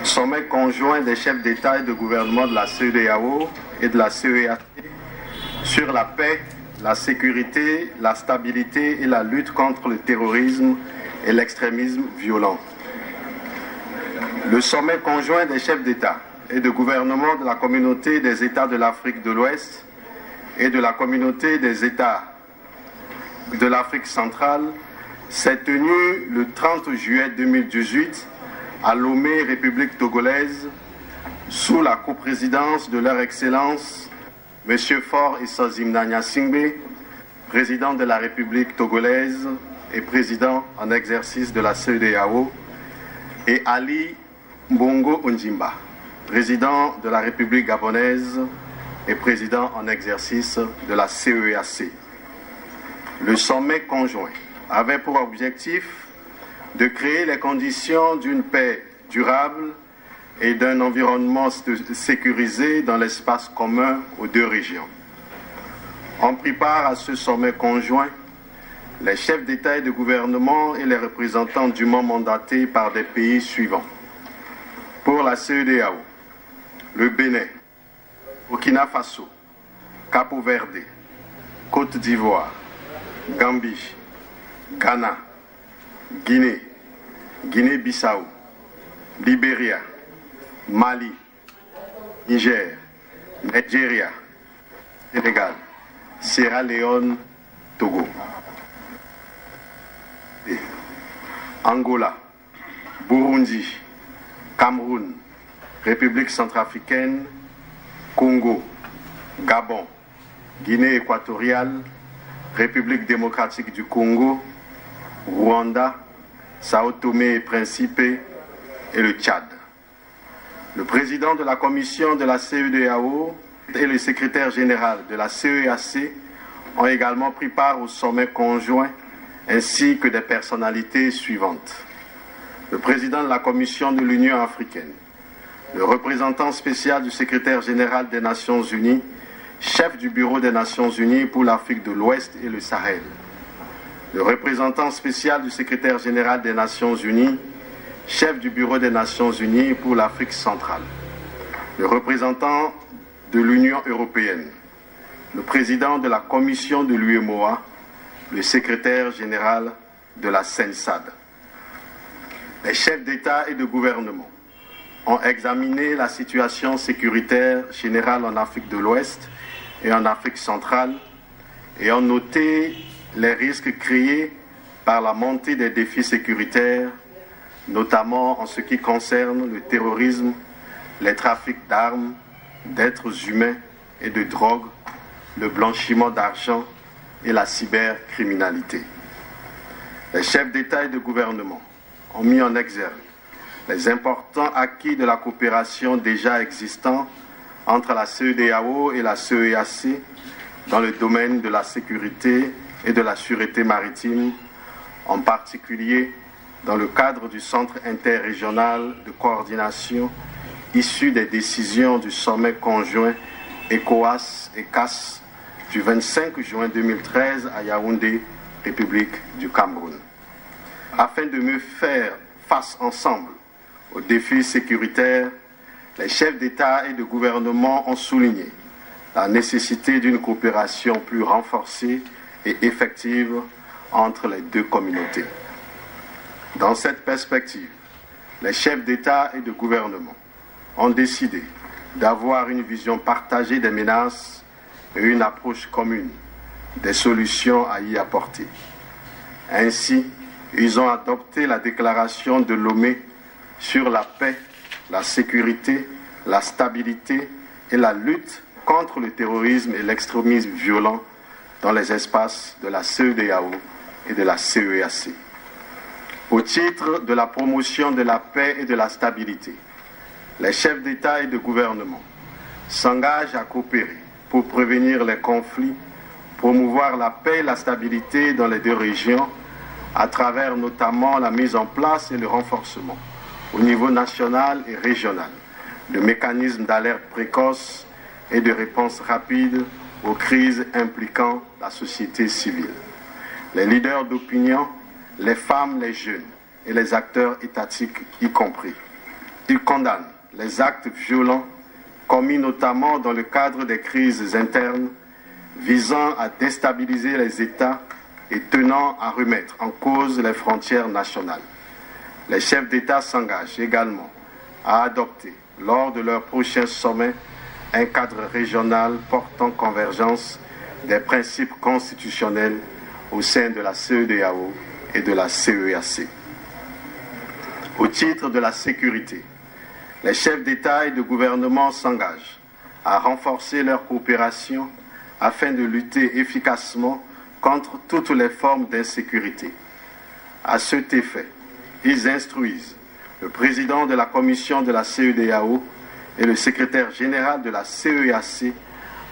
Sommet conjoint des chefs d'État et de gouvernement de la CEDEAO et de la CEEAC sur la paix, la sécurité, la stabilité et la lutte contre le terrorisme et l'extrémisme violent. Le sommet conjoint des chefs d'État et de gouvernement de la communauté des États de l'Afrique de l'Ouest et de la communauté des États de l'Afrique centrale s'est tenu le 30 juillet 2018 à Lomé, République togolaise, sous la coprésidence de leur Excellence M. Faure Issa Zimna Singbe, président de la République togolaise et président en exercice de la CEDEAO, et Ali Bongo Ondimba, président de la République gabonaise et président en exercice de la CEEAC. Le sommet conjoint avait pour objectif de créer les conditions d'une paix durable et d'un environnement sécurisé dans l'espace commun aux deux régions. On prit part à ce sommet conjoint les chefs d'État et de gouvernement et les représentants dûment mandatés par des pays suivants. Pour la CEDEAO, le Bénin, Burkina Faso, Capo Verde, Côte d'Ivoire, Gambie, Ghana, Guinée, Guinée-Bissau, Libéria, Mali, Niger, Nigeria, Sénégal, Sierra Leone, Togo, Angola, Burundi, Cameroun, République centrafricaine, Congo, Gabon, Guinée équatoriale, République démocratique du Congo, Rwanda, Sao Tomé et Principe et le Tchad. Le président de la commission de la CEDEAO et le secrétaire général de la CEEAC ont également pris part au sommet conjoint ainsi que des personnalités suivantes. Le président de la commission de l'Union africaine, le représentant spécial du secrétaire général des Nations Unies, chef du bureau des Nations Unies pour l'Afrique de l'Ouest et le Sahel, le représentant spécial du secrétaire général des Nations Unies, chef du bureau des Nations Unies pour l'Afrique centrale, le représentant de l'Union européenne, le président de la commission de l'UEMOA, le secrétaire général de la CENSAD. Les chefs d'État et de gouvernement ont examiné la situation sécuritaire générale en Afrique de l'Ouest et en Afrique centrale et ont noté les risques créés par la montée des défis sécuritaires, notamment en ce qui concerne le terrorisme, les trafics d'armes, d'êtres humains et de drogue, le blanchiment d'argent et la cybercriminalité. Les chefs d'État et de gouvernement ont mis en exergue les importants acquis de la coopération déjà existant entre la CEDEAO et la CEEAC dans le domaine de la sécurité et de la sûreté maritime, en particulier dans le cadre du Centre interrégional de coordination issu des décisions du sommet conjoint ECOWAS et CAS du 25 juin 2013 à Yaoundé, République du Cameroun. Afin de mieux faire face ensemble aux défis sécuritaires, les chefs d'État et de gouvernement ont souligné la nécessité d'une coopération plus renforcée et effective entre les deux communautés. Dans cette perspective, les chefs d'État et de gouvernement ont décidé d'avoir une vision partagée des menaces et une approche commune des solutions à y apporter. Ainsi, ils ont adopté la déclaration de Lomé sur la paix, la sécurité, la stabilité et la lutte contre le terrorisme et l'extrémisme violent dans les espaces de la CEDEAO et de la CEEAC. Au titre de la promotion de la paix et de la stabilité, les chefs d'État et de gouvernement s'engagent à coopérer pour prévenir les conflits, promouvoir la paix et la stabilité dans les deux régions, à travers notamment la mise en place et le renforcement au niveau national et régional de mécanismes d'alerte précoce et de réponse rapide aux crises impliquant la société civile. Les leaders d'opinion, les femmes, les jeunes et les acteurs étatiques y compris Ils condamnent les actes violents commis notamment dans le cadre des crises internes visant à déstabiliser les États et tenant à remettre en cause les frontières nationales. Les chefs d'État s'engagent également à adopter, lors de leur prochain sommet, un cadre régional portant convergence des principes constitutionnels au sein de la CEDEAO et de la CEEAC. Au titre de la sécurité, les chefs d'État et de gouvernement s'engagent à renforcer leur coopération afin de lutter efficacement contre toutes les formes d'insécurité. À cet effet, ils instruisent le président de la commission de la CEDEAO et le secrétaire général de la CEEAC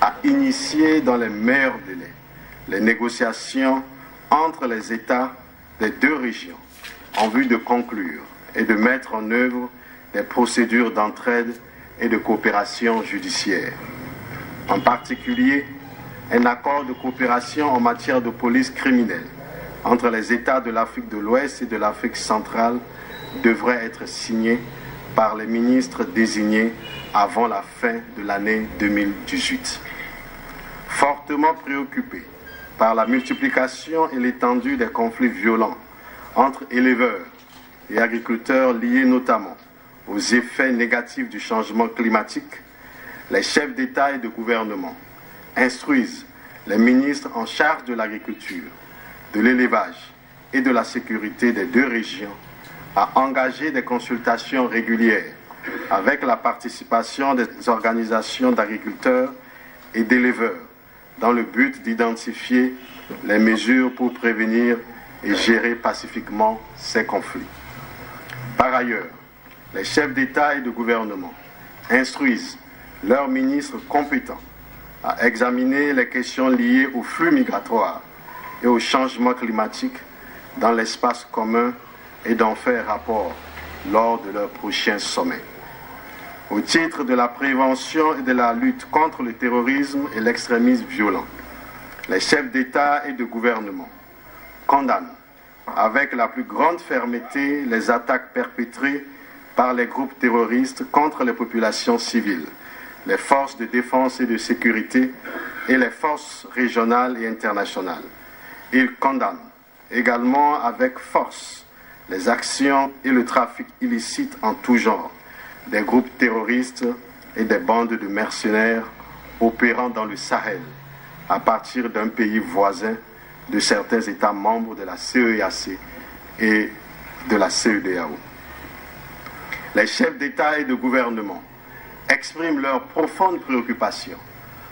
à initier dans les meilleurs délais les négociations entre les États des deux régions en vue de conclure et de mettre en œuvre des procédures d'entraide et de coopération judiciaire. En particulier, un accord de coopération en matière de police criminelle entre les États de l'Afrique de l'Ouest et de l'Afrique centrale devrait être signé par les ministres désignés avant la fin de l'année 2018. Fortement préoccupés par la multiplication et l'étendue des conflits violents entre éleveurs et agriculteurs liés notamment aux effets négatifs du changement climatique, les chefs d'État et de gouvernement instruisent les ministres en charge de l'agriculture, de l'élevage et de la sécurité des deux régions à engager des consultations régulières avec la participation des organisations d'agriculteurs et d'éleveurs dans le but d'identifier les mesures pour prévenir et gérer pacifiquement ces conflits. Par ailleurs, les chefs d'État et de gouvernement instruisent leurs ministres compétents à examiner les questions liées aux flux migratoires et au changement climatique dans l'espace commun et d'en faire rapport lors de leur prochain sommet. Au titre de la prévention et de la lutte contre le terrorisme et l'extrémisme violent, les chefs d'État et de gouvernement condamnent avec la plus grande fermeté les attaques perpétrées par les groupes terroristes contre les populations civiles, les forces de défense et de sécurité et les forces régionales et internationales. Ils condamnent également avec force les actions et le trafic illicite en tout genre des groupes terroristes et des bandes de mercenaires opérant dans le Sahel à partir d'un pays voisin de certains États membres de la CEEAC et de la CEDEAO. Les chefs d'État et de gouvernement expriment leur profonde préoccupation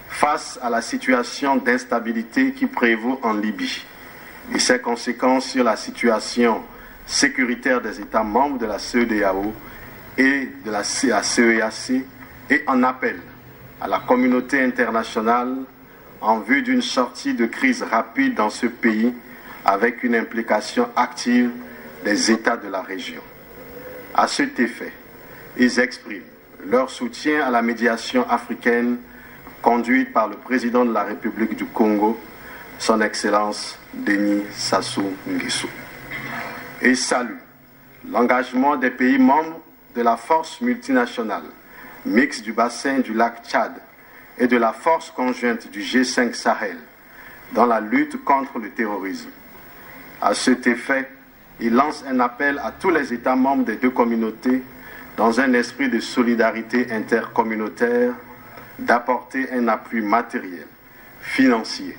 face à la situation d'instabilité qui prévaut en Libye et ses conséquences sur la situation sécuritaire des États membres de la CEDEAO et de la CEEAC et en appellent à la communauté internationale en vue d'une sortie de crise rapide dans ce pays avec une implication active des États de la région. À cet effet, ils expriment leur soutien à la médiation africaine conduite par le président de la République du Congo, son Excellence Denis Sassou Nguesso. Et saluent l'engagement des pays membres de la force multinationale mixte du bassin du lac Tchad et de la force conjointe du G5 Sahel dans la lutte contre le terrorisme. À cet effet, il lance un appel à tous les États membres des deux communautés dans un esprit de solidarité intercommunautaire d'apporter un appui matériel, financier,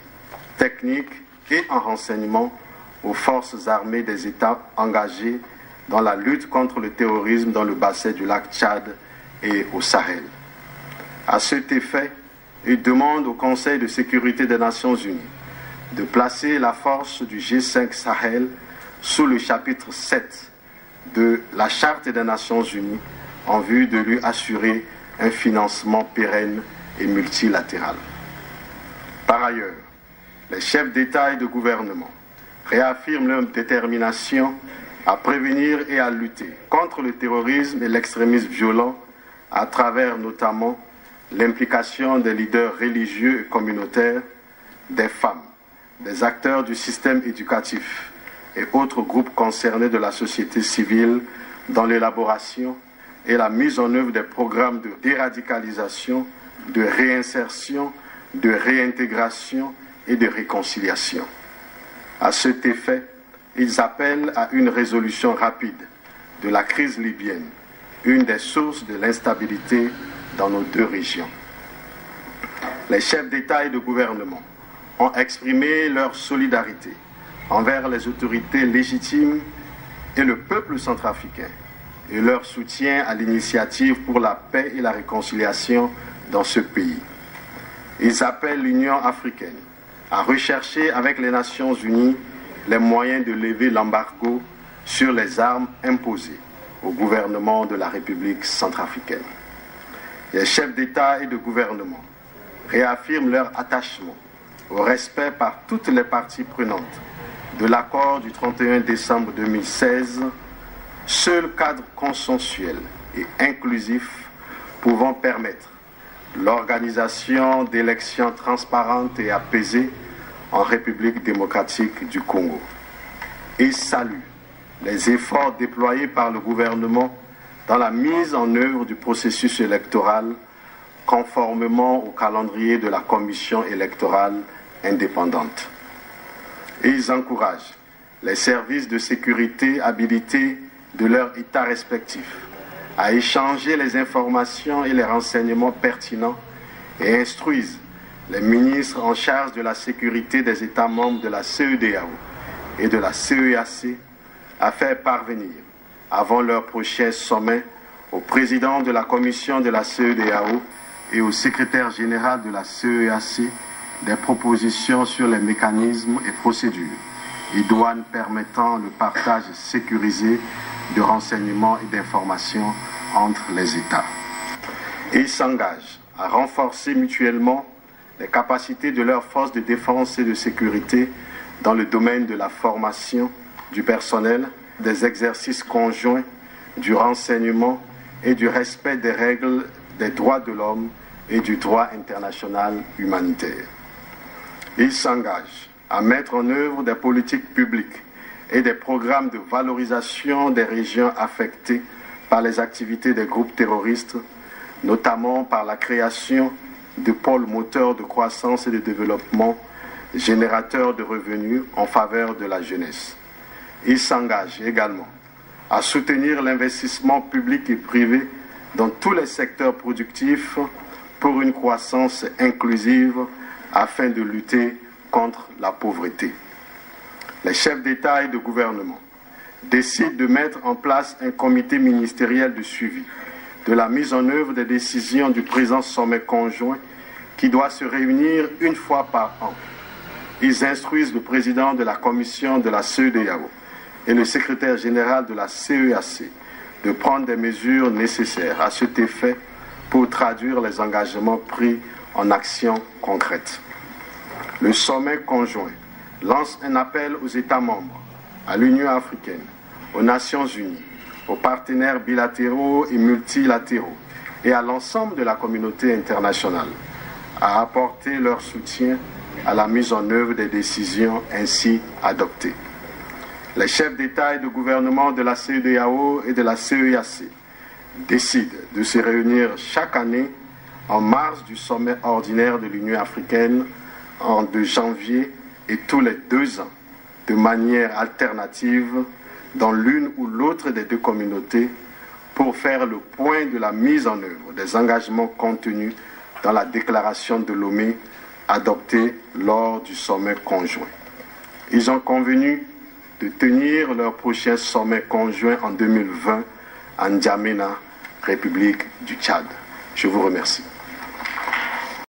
technique et en renseignement aux forces armées des États engagés dans la lutte contre le terrorisme dans le bassin du lac Tchad et au Sahel. À cet effet, il demande au Conseil de sécurité des Nations Unies de placer la force du G5 Sahel sous le chapitre 7 de la Charte des Nations Unies en vue de lui assurer un financement pérenne et multilatéral. Par ailleurs, les chefs d'État et de gouvernement réaffirment leur détermination à prévenir et à lutter contre le terrorisme et l'extrémisme violent à travers notamment l'implication des leaders religieux et communautaires, des femmes, des acteurs du système éducatif et autres groupes concernés de la société civile dans l'élaboration et la mise en œuvre des programmes de déradicalisation, de réinsertion, de réintégration et de réconciliation. À cet effet, ils appellent à une résolution rapide de la crise libyenne, une des sources de l'instabilité dans nos deux régions. Les chefs d'État et de gouvernement ont exprimé leur solidarité envers les autorités légitimes et le peuple centrafricain et leur soutien à l'initiative pour la paix et la réconciliation dans ce pays. Ils appellent l'Union africaine à rechercher avec les Nations unies les moyens de lever l'embargo sur les armes imposées au gouvernement de la République centrafricaine. Les chefs d'État et de gouvernement réaffirment leur attachement au respect par toutes les parties prenantes de l'accord du 31 décembre 2016, seul cadre consensuel et inclusif pouvant permettre l'organisation d'élections transparentes et apaisées en République démocratique du Congo. Et salue les efforts déployés par le gouvernement dans la mise en œuvre du processus électoral conformément au calendrier de la Commission électorale indépendante. Et ils encouragent les services de sécurité habilités de leur État respectif à échanger les informations et les renseignements pertinents et instruisent les ministres en charge de la sécurité des États membres de la CEDEAO et de la CEAC à faire parvenir, avant leur prochain sommet, au président de la commission de la CEDEAO et au secrétaire général de la CEAC des propositions sur les mécanismes et procédures et douanes permettant le partage sécurisé de renseignements et d'informations entre les États. Et ils s'engagent à renforcer mutuellement les capacités de leurs forces de défense et de sécurité dans le domaine de la formation du personnel, des exercices conjoints, du renseignement et du respect des règles des droits de l'homme et du droit international humanitaire. Ils s'engagent à mettre en œuvre des politiques publiques et des programmes de valorisation des régions affectées par les activités des groupes terroristes, notamment par la création de pôles moteurs de croissance et de développement, générateurs de revenus en faveur de la jeunesse. Ils s'engagent également à soutenir l'investissement public et privé dans tous les secteurs productifs pour une croissance inclusive afin de lutter contre la pauvreté. Les chefs d'État et de gouvernement décident de mettre en place un comité ministériel de suivi de la mise en œuvre des décisions du présent sommet conjoint qui doit se réunir une fois par an. Ils instruisent le président de la commission de la CEDEAO et le secrétaire général de la CEAC de prendre des mesures nécessaires à cet effet pour traduire les engagements pris en actions concrètes. Le sommet conjoint lance un appel aux États membres, à l'Union africaine, aux Nations unies, aux partenaires bilatéraux et multilatéraux et à l'ensemble de la communauté internationale à apporter leur soutien à la mise en œuvre des décisions ainsi adoptées. Les chefs d'État et de gouvernement de la CEDEAO et de la CEAC décident de se réunir chaque année en marge du sommet ordinaire de l'Union africaine de janvier et tous les 2 ans, de manière alternative dans l'une ou l'autre des deux communautés pour faire le point de la mise en œuvre des engagements contenus dans la déclaration de Lomé adoptée lors du sommet conjoint. Ils ont convenu de tenir leur prochain sommet conjoint en 2020 à N'Djamena, République du Tchad. Je vous remercie.